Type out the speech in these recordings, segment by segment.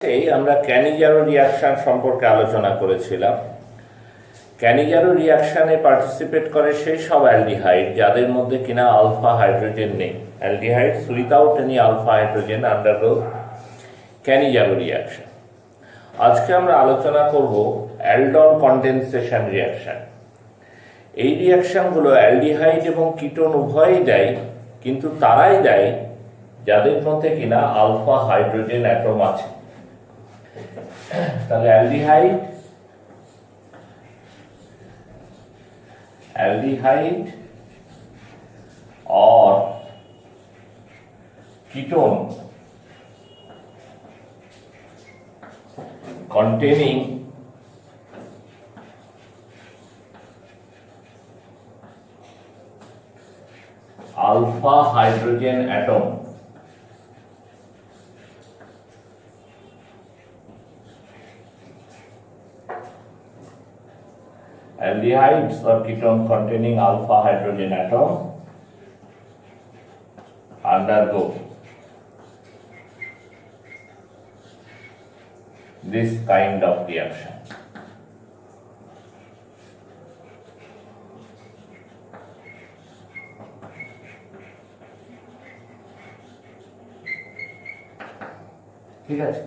আমরা Cannizzaro reaction সম্পর্কে আলোচনা করেছিলাম। ক্যানিজারো রিয়াকশনে পার্টিসিপেট করে সেই সব অ্যালডিহাইড যাদের মধ্যে কিনা আলফা হাইড্রোজেন নেই। Aldehydes without any alpha hydrogen undergo Cannizzaro reaction. আজকে আমরা আলোচনা করব অ্যালডল কনডেনসেশন রিয়াকশন। এই রিয়াকশনগুলো অ্যালডিহাইড এবং কিটোন উভয়ই দেয়, কিন্তু তারাই দেয় যাদের মধ্যে কিনা আলফা হাইড্রোজেন অ্যাটম আছে। তাহলে অ্যালডিহাইড और ketone containing alpha hydrogen atom aldehydes or ketone containing alpha hydrogen atom undergo this kind of reaction. ঠিক আছে,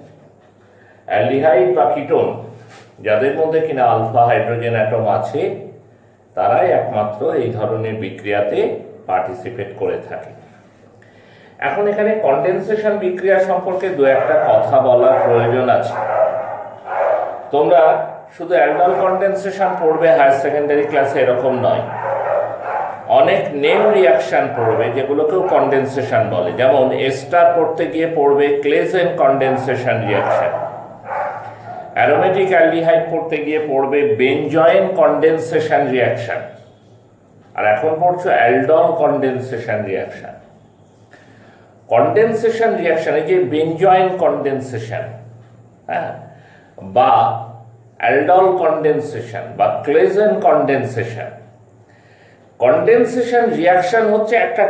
অ্যালডিহাইড বা কিটোন যাদের মধ্যে কিনা আলফা হাইড্রোজেন অ্যাটম আছে তারাই একমাত্র এই ধরনের বিক্রিয়াতে পার্টিসিপেট করে থাকে। এখন এখানে কনডেনসেশন বিক্রিয়া সম্পর্কে দু একটা কথা বলার প্রয়োজন আছে। তোমরা শুধু অ্যালডল কনডেনসেশন পড়বে হায়ার সেকেন্ডারি ক্লাসে এরকম নয়, অনেক নেম রিয়াকশন পড়বে যেগুলোকেও কনডেনসেশন বলে। যেমন এস্টার পড়তে গিয়ে পড়বে ক্লেজেন কনডেনসেশন রিয়াকশন, অ্যারোমেটিক অ্যালডিহাইড পড়তে গিয়ে পড়বে বেনজয়েন কনডেনসেশন রিয়াকশন, আর এখন পড়ছো aldol condensation reaction. Condensation reaction, এই যে বেনজয়েন কনডেনসেশন বা অ্যালডল কনডেনসেশন বা ক্লেজেন কনডেনসেশন, কনডেনসেশন রিয়াকশন হচ্ছে একটা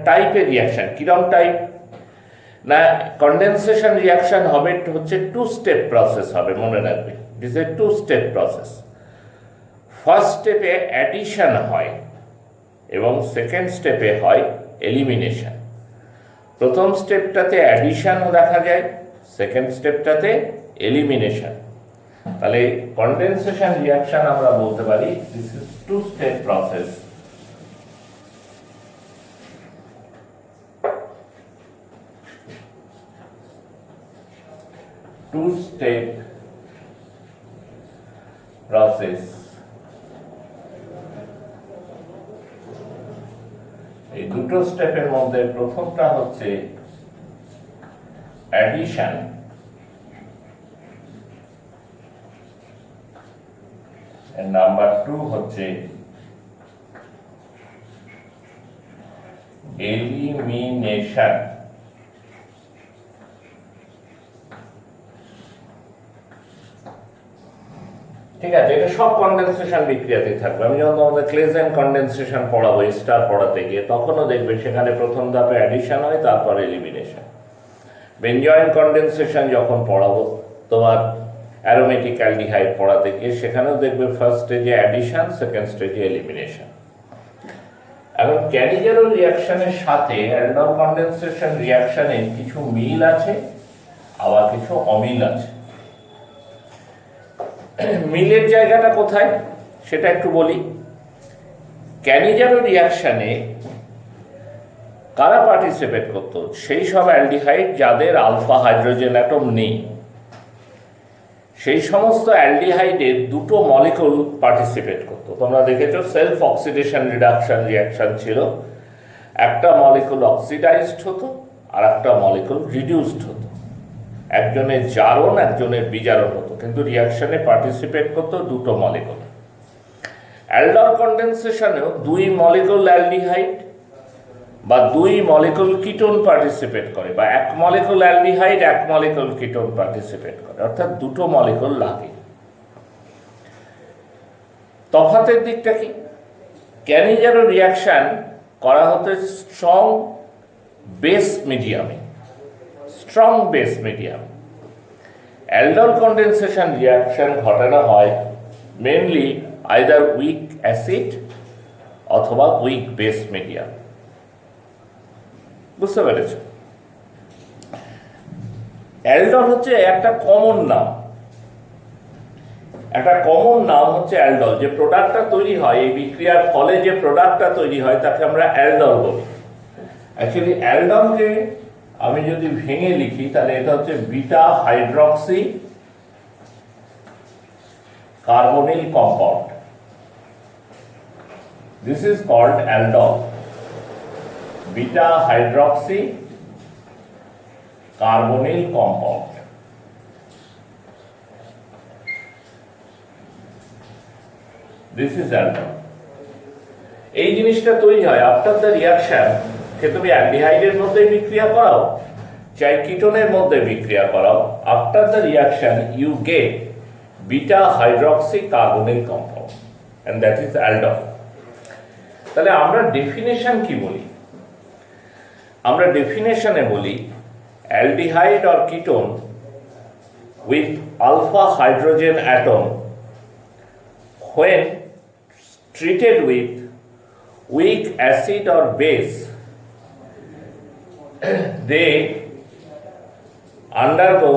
টাইপের রিয়াকশন। কিরম টাইপ না, কনডেনসেশন রিয়াকশন হবে হচ্ছে টু স্টেপ প্রসেস হবে, মনে রাখবে it is a two step process. First স্টেপে অ্যাডিশন হয় এবং সেকেন্ড স্টেপে হয় এলিমিনেশন। প্রথম স্টেপটাতে অ্যাডিশনও দেখা যায়, সেকেন্ড স্টেপটাতে এলিমিনেশন। তাহলে কনডেনসেশন রিয়াকশন আমরা বলতে পারি this is two step process. Two-step process. এই দুটো স্টেপের মধ্যে প্রথমটা হচ্ছে অ্যাডিশন, নাম্বার 2 হচ্ছে এলিমিনেশন। ঠিক আছে, এটা সব কনডেনসেশন বিক্রিয়াতে থাকবে। আমি যখন তোমাদের ক্লেজেন কনডেনসেশন পড়াবো স্টার পড়াতে গিয়ে, তখনও দেখবে সেখানে প্রথম ধাপে অ্যাডিশন হয়, তারপর এলিমিনেশন। বেনজয়েন কনডেনসেশন যখন পড়াবো তোমার অ্যারোমেটিক অ্যালডিহাইড পড়াতে গিয়ে, সেখানেও দেখবে ফার্স্ট স্টেজে অ্যাডিশন, সেকেন্ড স্টেজে এলিমিনেশন। এখন ক্যানিজারো রিয়াকশনের সাথে অ্যালডল কনডেনসেশন রিয়াকশনের কিছু মিল আছে, আবার কিছু অমিল আছে। মিলের জায়গাটা কোথায় সেটা একটু বলি। ক্যানিজারো রিয়াকশনে কারা পার্টিসিপেট করতো? সেই সব অ্যালডিহাইড যাদের আলফা হাইড্রোজেন অ্যাটম নেই। সেই সমস্ত অ্যালডিহাইডের দুটো মলিকুল পার্টিসিপেট করতো। তোমরা দেখেছো সেলফ অক্সিডেশন রিডাকশন রিয়াকশন ছিল, একটা মলিকুল অক্সিডাইজড হতো আর একটা মলিকুল রিডিউসড হতো। একজনের জারণ একজনের বিজারণ হতো, কিন্তু রিয়াকশনে পার্টিসিপেট করতো দুটো মলিকুল। অ্যালডল কনডেনসেশনেও দুই মলিকুল অ্যালডিহাইড বা দুই মলিকুল কিটোন পার্টিসিপেট করে, বা এক মলিকুল অ্যালডিহাইড এক মলিকুল কিটোন পার্টিসিপেট করে, অর্থাৎ দুটো মলিকুল লাগে। তফাতের দিকটা কি? ক্যানিজারো রিয়াকশন করা হতো স্ট্রং বেস মিডিয়ামে। Strong base medium. Aldol condensation reaction ঘটানো হয় মেনলি আইদার উইক অ্যাসিড অথবা উইক বেস মিডিয়াম। বুঝতে পেরেছ? অ্যালডল হচ্ছে একটা কমন নাম, হচ্ছে অ্যালডল। যে প্রোডাক্টটা তৈরি হয় এই বিক্রিয়ার ফলে, যে প্রোডাক্টটা তৈরি হয় তাকে আমরা অ্যালডল বলি। অ্যাকচুয়ালি অ্যালডলকে আমি যদি ভেঙে লিখি তাহলে এটা হচ্ছে beta hydroxy carbonyl compound. This is called aldol, beta hydroxy carbonyl compound. This is aldol. এই জিনিসটা তৈরি হয় আফটার দ্য রিয়াকশন। সে তুমি অ্যালডিহাইডের মধ্যে বিক্রিয়া করাও, চাই কিটোনের মধ্যে বিক্রিয়া করাও, after the reaction you get beta hydroxy carbonyl compound and that is aldol. তাহলে আমরা ডেফিনেশন কি বলি? আমরা ডেফিনেশনে বলি aldehyde or ketone with alpha hydrogen atom when treated with weak acid or base, they undergo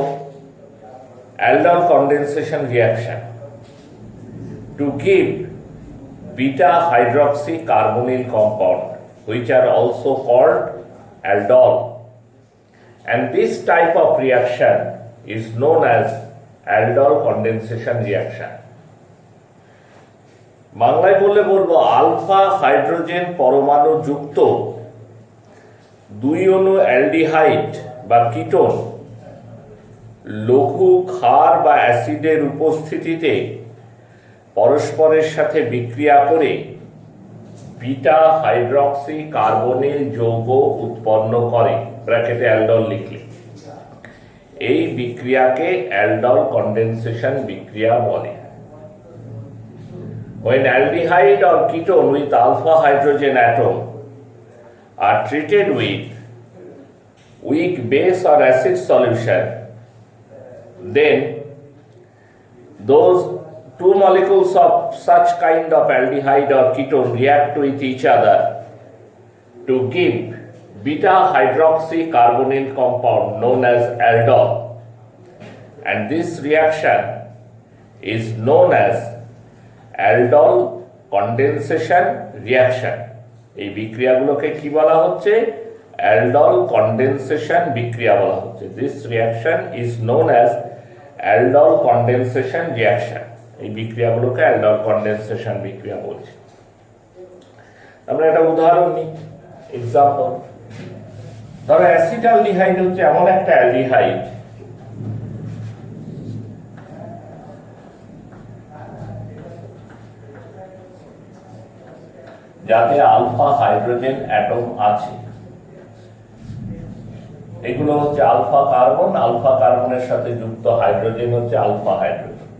aldol condensation reaction to give beta hydroxy carbonyl compound, which are also called aldol, and this type of reaction is known as aldol condensation reaction. বাংলায় বললে বলবো alpha hydrogen পরমাণু যুক্ত দুই অণু aldehyde বা ketone লঘু ক্ষার বা অ্যাসিডের উপস্থিতিতে পরস্পরের সাথে বিক্রিয়া করে বিটা হাইড্রক্সি কার্বনিল যৌগ উৎপন্ন করে, ব্র্যাকেটে অ্যালডল লিখলে। এই বিক্রিয়াকে অ্যালডল কন্ডেনসেশন বিক্রিয়া বলে। When aldehyde or ketone with alpha hydrogen atom are treated with weak base or acid solution, then those two molecules of such kind of aldehyde or ketone react with each other to give beta hydroxy carbonyl compound known as aldol, and this reaction is known as aldol condensation reaction. এই বিক্রিয়াগুলোকে কি বলা হচ্ছে? aldol condensation বিক্রিয়া বলা হচ্ছে। This reaction is known as aldol condensation reaction. এই বিক্রিয়াগুলোকে aldol condensation বিক্রিয়া বলছি। আমরা একটা উদাহরণ নিই, এক্সাম্পল। ধরো অ্যাসিটালডিহাইড হচ্ছে এমন একটা অ্যালডিহাইড যাতে আলফা হাইড্রোজেন অ্যাটম আছে। এগুলো হচ্ছে আলফা কার্বন, আলফা কার্বনের সাথে যুক্ত হাইড্রোজেন হচ্ছে আলফা হাইড্রোজেন।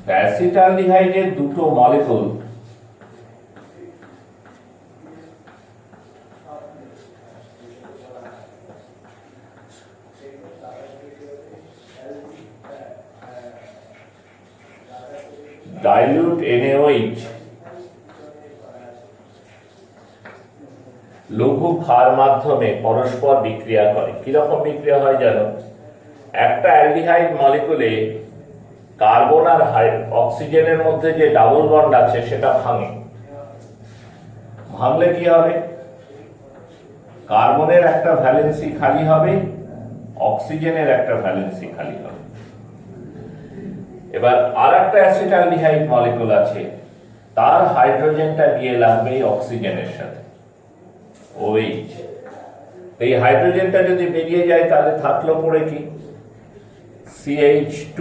অ্যাসিটালডিহাইডের দুটো মলিকুল dilute NaOH লঘু ক্ষার মাধ্যমে পরস্পর বিক্রিয়া করে। কিরকম বিক্রিয়া হয় জানো? একটা অ্যালডিহাইড মলিকুলে কার্বন আর অক্সিজেনের মধ্যে যে ডাবল বন্ড আছে সেটা ভাঙে। ভাঙলে কি হবে? কার্বনের একটা ভ্যালেন্সি খালি হবে, অক্সিজেনের একটা ভ্যালেন্সি খালি হবে। এবার আর একটা অ্যাসিটালডিহাইড মলিকুল আছে, তার হাইড্রোজেনটা গিয়ে লাগবে অক্সিজেনের সাথে, OH। এই হাইড্রোজেনটা যদি বেরিয়ে যায় তাহলে থাকলো পড়ে কি? CH2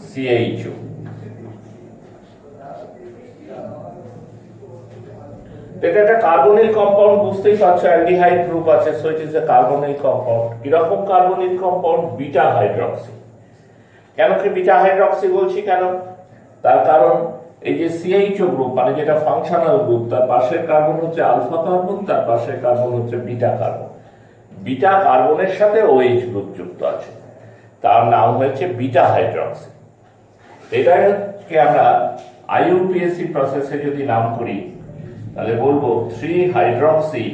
CH2। এটা একটা কার্বনিল কম্পাউন্ড, বুঝতেই পারছো অ্যালডিহাইড গ্রুপ আছে, so it is A carbonyl compound. কিরকম কার্বনিল কম্পাউন্ড? Beta hydroxy. কেন কি বিটা হাইড্রক্সি বলছি কেন? তার কারণ এই যে CH2 গ্রুপ মানে যেটা ফাংশনাল গ্রুপ, তার পাশের কার্বন হচ্ছে আলফা কার্বন, তার পাশের কার্বন হচ্ছে বিটা কার্বন। বিটা কার্বনের সাথে OH গ্রুপ যুক্ত আছে, তার নাম হয়েছে বিটা হাইড্রক্সি। এটাকে আমরা IUPAC প্রসেসে যদি নাম করি তাহলে বলবো 3 হাইড্রক্সি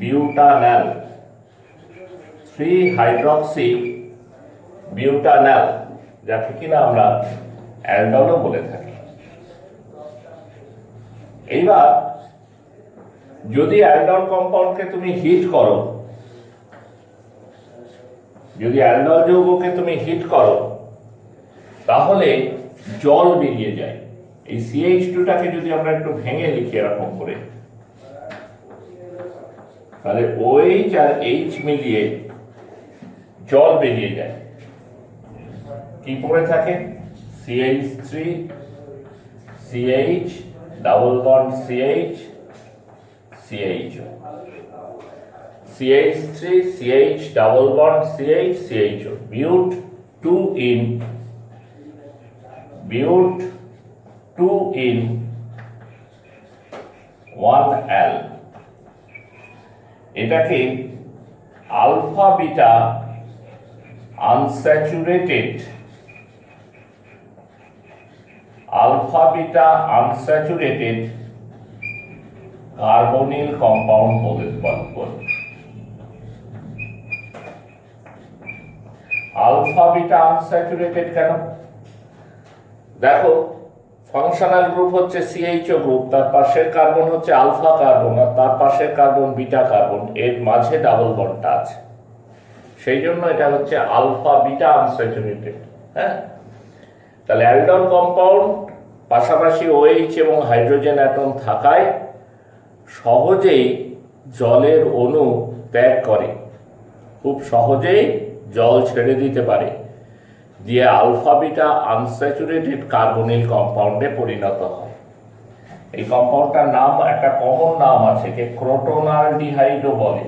বিউটানাল, 3 হাইড্রক্সি বিউটানাল, যাকে কিনা আমরা অ্যালডলও বলে থাকি। এইবার যদি অ্যালডল কম্পাউন্ডকে তুমি হিট করো, যদি অ্যালডল যৌগকে তুমি হিট করো তাহলে জল বেরিয়ে যায়। এই CH2টাকে যদি আমরা একটু ভেঙে লিখি এরকম করে, তাহলে OH আর H মিলিয়ে জল বেরিয়ে যায়। কি পড়ে থাকে? CH3 CH double bond CH CHO, CH3 CH double bond CH CHO, but 2 in 1L। এটাকে alpha beta unsaturated carbonyl compound বলে। আলফা বিটা আনস্যাচুরেটেড কেন? দেখো, ফাংশনাল গ্রুপ হচ্ছে CHO গ্রুপ, তার পাশের কার্বন হচ্ছে আলফা কার্বন আর তার পাশের কার্বন বিটা কার্বন, এর মাঝে ডাবল বন্ডটা আছে, সেই জন্য এটা হচ্ছে আলফা বিটা আনস্যাচুরেটেড। হ্যাঁ, তাহলে অ্যালডল কম্পাউন্ড পাশাপাশি OH এবং হাইড্রোজেন অ্যাটম থাকায় সহজেই জলের অণু ত্যাগ করে, খুব সহজেই জল ছেড়ে দিতে পারে, দিয়ে আলফা বিটা আনস্যাচুরেটেড কার্বনিল কম্পাউন্ডে পরিণত হয়। এই কম্পাউন্ডটার নাম, একটা কমন নাম আছে, কে ক্রোটোনালডিহাইডও বলে।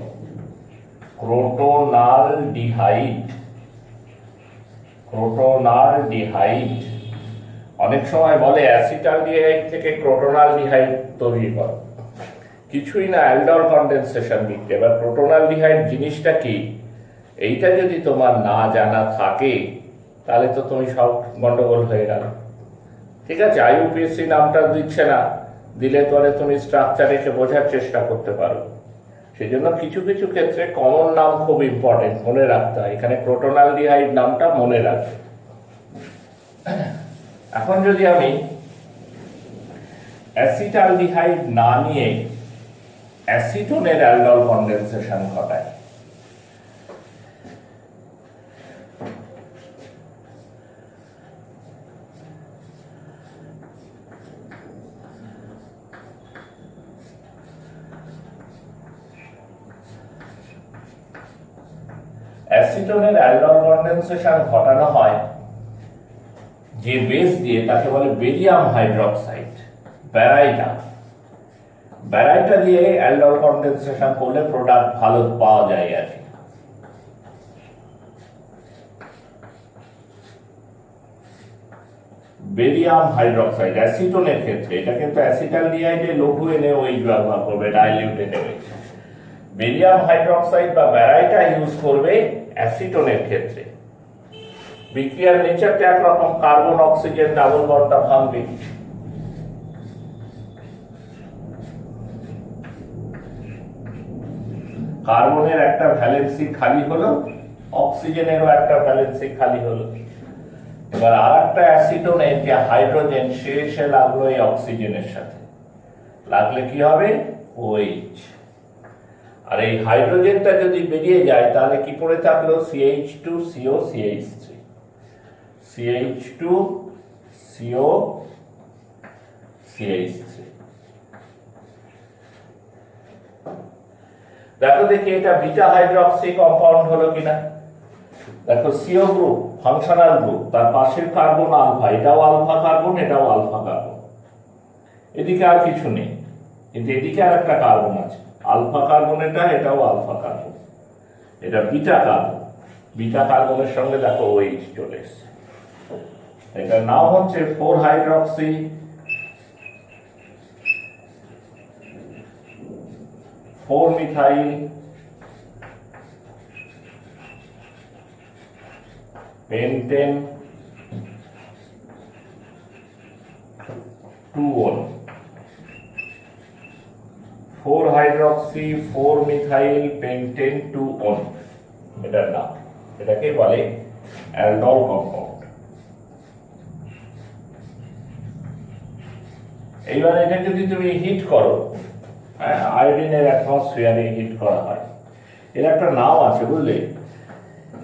ক্রোটোনালডিহাইড। অনেক সময় বলে অ্যাসিটালডিহাইড থেকে ক্রোটোনালডিহাইড তৈরি করে, কিছুই না, অ্যালডল কন্ডেনসেশন বিক্রিয়া। এবার ক্রোটোনালডিহাইড জিনিসটা কি, এইটা যদি তোমার না জানা থাকে তাহলে তো তুমি সব গন্ডগোল হয়ে গেল। ঠিক আছে, IUPAC নামটা দিচ্ছে না, দিলে পরে তুমি স্ট্রাকচার রেখে বোঝার চেষ্টা করতে পারো। সেই জন্য কিছু কিছু ক্ষেত্রে কমন নাম খুব ইম্পর্টেন্ট, মনে রাখতে হয়। এখানে ক্রোটোনালডিহাইড নামটা মনে রাখবে। এখন যদি আমি অ্যাসিটালডিহাইড না নিয়ে অ্যাসিটোনের অ্যালডল কন্ডেনসেশন ঘটাই, অ্যাসিটোনের অ্যালডল কন্ডেনসেশন ঘটানো হয় যে বেস দিয়ে, তাকে বলে বেরিয়াম হাইড্রক্সাইড, ব্যারাইটা দিয়ে অ্যালডল কন্ডেনসেশন করলে প্রোডাক্ট ভালো পাওয়া যায় আর কি। বেরিয়াম হাইড্রক্সাইড অ্যাসিটোনের ক্ষেত্রে, এটা কিন্তু অ্যাসিটালডিহাইডে লঘু NaOH ব্যবহার করবে, ডাইলিউট NaOH। বেরিয়াম হাইড্রক্সাইড বা ব্যারাইটা ইউজ করবে অ্যাসিটোনের ক্ষেত্রে। বিক্রিয়ার নেচারটা একরকম, কার্বন অক্সিজেন ডাবল বন্ডটা ভাঙবে, কার্বনের একটা ভ্যালেন্সি খালি হলো, অক্সিজেনেরও একটা ভ্যালেন্সি খালি হলো। এবার আর একটা অ্যাসিটোনের যে হাইড্রোজেন, সে এসে লাগলো এই অক্সিজেনের সাথে, লাগলে কি হবে? OH। আর এই হাইড্রোজেনটা যদি বেরিয়ে যায় তাহলে কি পড়ে থাকলো? CH2CO CH3, CH2CO CH3। দেখো দেখি এটা বিটা হাইড্রক্সি কম্পাউন্ড হলো কিনা। দেখো, CO গ্রুপ ফাংশনাল গ্রুপ, তার পাশের কার্বন আলফা, এটাও আলফা কার্বন, এটাও আলফা কার্বন, এদিকে আর কিছু নেই, কিন্তু এদিকে আর একটা কার্বন আছে, আলফা কার্বন, এটাও আলফা কার্বন, এটা বিটা কার্বন। বিটা কার্বনের সঙ্গে দেখো OH চলে এসছে, এটার নাম হচ্ছে 4 hydroxy 4-methyl pentane 2-1, 4-hydroxy 4-methyl pentane 2-1, এটার নাম, এটাকে বলে অ্যালডল কম্পাউন্ড। এইবার এটা যদি তুমি হিট করো, আয়োডিনের অ্যাটমসফিয়ারে হিট করা হয়, এর একটা নাম আছে বুঝলে,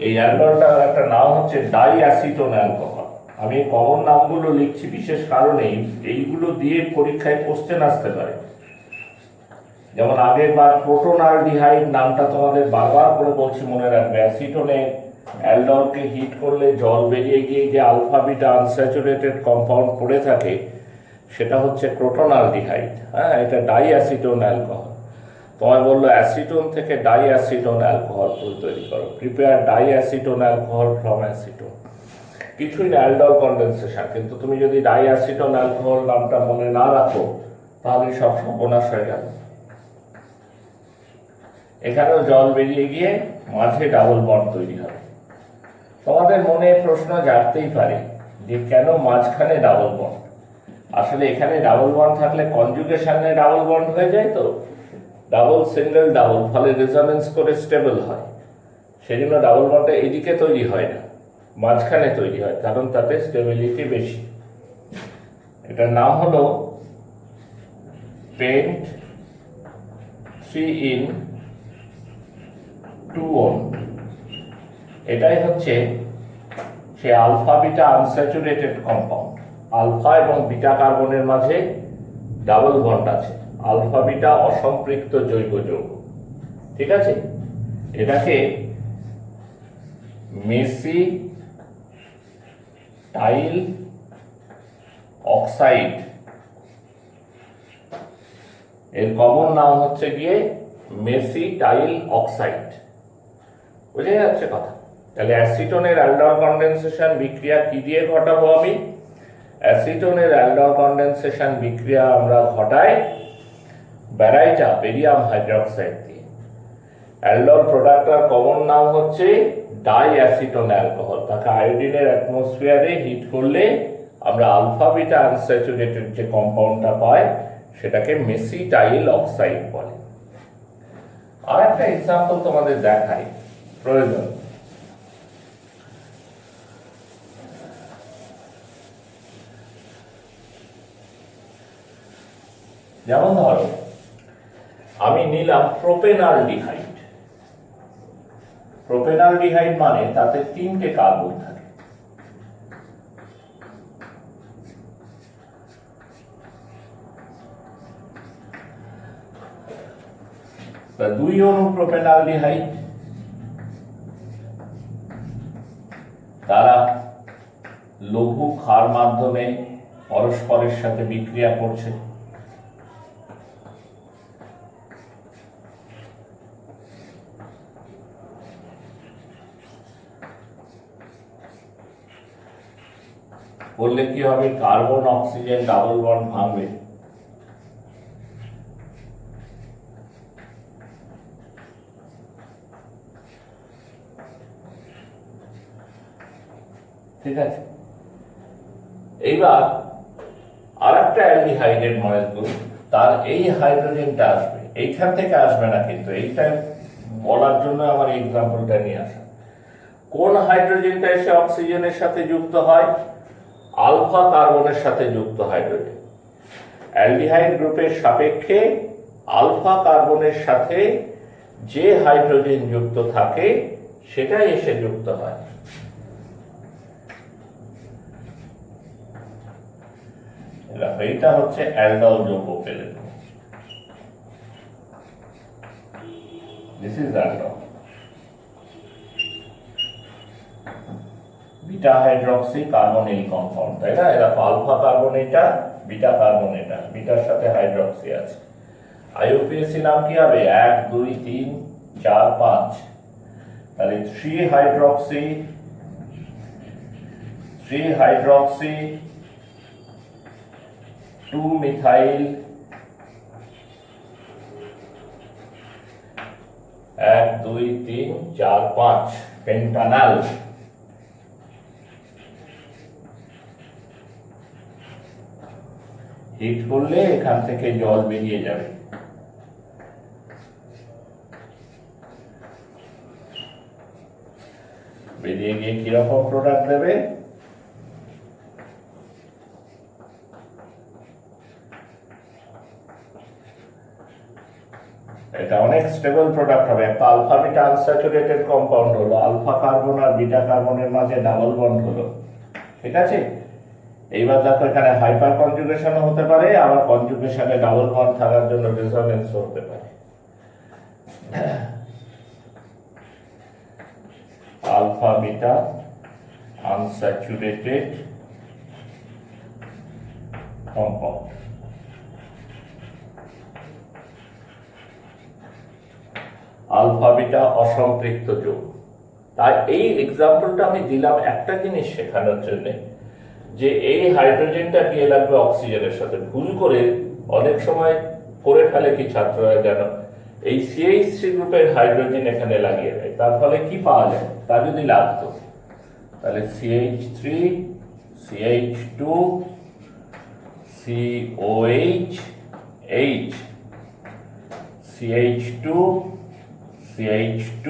এই অ্যালডলটার একটা নাম হচ্ছে ডাই অ্যাসিটোন অ্যালকোহল। আমি কমন নামগুলো লিখছি বিশেষ কারণেই, এইগুলো দিয়ে পরীক্ষায় কোশ্চেন আসতে পারে। যেমন আগের বার প্রোটোনালডিহাইড নামটা তোমাদের বারবার করে বলছি, মনে রাখবে। অ্যাসিটোনে অ্যালডলকে হিট করলে জল বেরিয়ে গিয়ে যে আলফা বিটা আনস্যাচুরেটেড কম্পাউন্ড পড়ে থাকে, সেটা হচ্ছে প্রোটোনালডিহাইড। হ্যাঁ, এটা ডাই অ্যাসিটোন অ্যালকোহল। তোমায় বললো অ্যাসিটোন থেকে ডাই অ্যাসিটোন অ্যালকোহল তৈরি করো, prepare diacetone alcohol from acetone. কিছুই না, অ্যালডল কন্ডেনসেশন। কিন্তু তুমি যদি ডাই অ্যাসিটোন অ্যালকোহল নামটা মনে না রাখো, তাহলে সব সর্বনাশ হয়ে গেল। এখানেও জল বেরিয়ে গিয়ে মাঝে ডাবল বন্ড তৈরি হবে। তোমাদের মনে প্রশ্ন জাগতেই পারে যে কেন মাঝখানে ডাবল বন্ড। আসলে এখানে ডাবল বন্ড থাকলে কনজুগেশনে ডাবল বন্ড হয়ে যায়, তো ডাবল সিঙ্গেল ডাবল, ফলে রেজোনেন্স করে স্টেবল হয়। সেই জন্য ডাবল বন্ডটা এদিকে তৈরি হয় না, মাঝখানে তৈরি হয়, কারণ তাতে স্টেবিলিটি বেশি। এটার নাম হলো পেন্ট 3-in-2-1। এটাই হচ্ছে সে alpha beta unsaturated compound. Alpha এবং বিটা কার্বনের মাঝে ডাবল বন্ড আছে, আলফা বিটা অসম্পৃক্ত জৈব যৌগ। ঠিক আছে, এটাকে মেসিটাইল অক্সাইড, এর কমন নাম হচ্ছে গিয়ে মেসিটাইল অক্সাইড। বুঝে যাচ্ছে কথা? তাহলে অ্যাসিটোনের অ্যালডল কন্ডেনসেশন বিক্রিয়া কি দিয়ে ঘটাবো আমি? অ্যাসিটোনের অ্যালডল কন্ডেনসেশন বিক্রিয়া আমরা ঘটাই ব্যারাইটা বেরিয়াম হাইড্রোক্সাইড দিয়ে। অ্যালডল প্রোডাক্টটার কমন নাম হচ্ছে ডাই অ্যাসিটোন অ্যালকোহল। তাকে আয়োডিনের অ্যাটমসফিয়ারে হিট করলে আমরা আলফা বিটা আনস্যাচুরেটেড যে কম্পাউন্ডটা পাই, সেটাকে মেসিটাইল অক্সাইড বলে। আর একটা এক্সাম্পল তোমাদের দেখাই প্রয়োজন। যেমন ধরো আমি নিলাম প্রোপেনালডিহাইড। প্রোপেনালডিহাইড মানে তাতে 3টে কার্বন থাকে। তা 2 অণু প্রোপেনালডিহাইড, তারা লঘু ক্ষার মাধ্যমে পরস্পরের সাথে বিক্রিয়া করছে। করলে কি হবে? কার্বন অক্সিজেন ডাবল বন্ড ভাঙবে। ঠিক আছে, এইবার আর একটা অ্যালডিহাইডের মলেকুল, তার এই হাইড্রোজেনটা আসবে, এইখান থেকে আসবে না, কিন্তু এইটা বলার জন্য আমার এক্সাম্পলটা নিয়ে আসা। কোন হাইড্রোজেনটা এসে অক্সিজেনের সাথে যুক্ত হয়? আলফা কার্বনের সাথে যুক্ত হাইড্রোজেন। অ্যালডিহাইড গ্রুপের সাপেক্ষে আলফা কার্বনের সাথে যে হাইড্রোজেন যুক্ত থাকে সেটাই এসে যুক্ত হয়। এইটা হচ্ছে অ্যালডল যৌগ পেলে। This is aldol. Beta hydroxy carbonyl compound, তাই না? এরা আলফা কার্বন, এটা বিটা কার্বন, এটা বিটার সাথে হাইড্রক্সি আছে। আইইউপিএসি নাম কি হবে? 1 2 3 4 5। তাহলে 3 হাইড্রক্সি 2 মিথাইল 1 2 3 4 5 পেন্টানাল। হিট করলে এখান থেকে জল বেরিয়ে যাবে। বেরিয়ে গিয়ে কিরকম প্রোডাক্ট দেবে? এটা অনেক স্টেবল প্রোডাক্ট হবে। একটা আলফা বিটা আনস্যাচুরেটেড কম্পাউন্ড হলো, আলফা কার্বন আর বিটা কার্বনের মাঝে ডাবল বন্ড হলো, ঠিক আছে। এইবার দেখো এখানে হাইপার কনজুগেশনও হতে পারে, আবার কনজুগেশনে ডাবল বন্ড থাকার জন্য রেজোনেন্স হতে পারে। Alpha beta unsaturated compound. Alpha beta অসম্পৃক্ত যৌগ। তাই এই এক্সাম্পলটা আমি দিলাম একটা জিনিস শেখানোর জন্য, যে এই হাইড্রোজেনটা গিয়ে লাগবে অক্সিজেনের সাথে। ভুল করে অনেক সময় করে ফেলে কি ছাত্ররা যেন এই CH3 গ্রুপের হাইড্রোজেন এখানে লাগিয়ে দেয়, তার ফলে কি পাওয়া যায়? তা যদি লাগতো তাহলে CH3 CH2 COH H CH2 CH2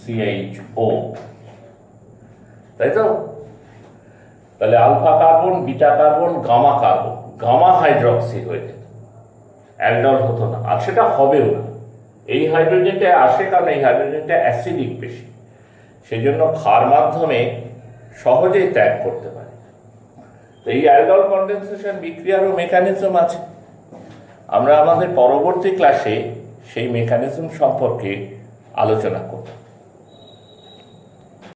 CHO, তাই তো? তাহলে alpha carbon, beta carbon, gamma carbon, gamma hydroxy হয়ে যেত, অ্যালডল হতো না, আর সেটা হবেও না। এই হাইড্রোজেনটা আসে কারণ এই হাইড্রোজেনটা অ্যাসিডিক বেশি, সেই জন্য ক্ষার মাধ্যমে সহজেই ত্যাগ করতে পারে। তো এই অ্যালডল কনডেনসেশন বিক্রিয়ারও মেকানিজম আছে। আমরা আমাদের পরবর্তী ক্লাসে সেই মেকানিজম সম্পর্কে আলোচনা করব।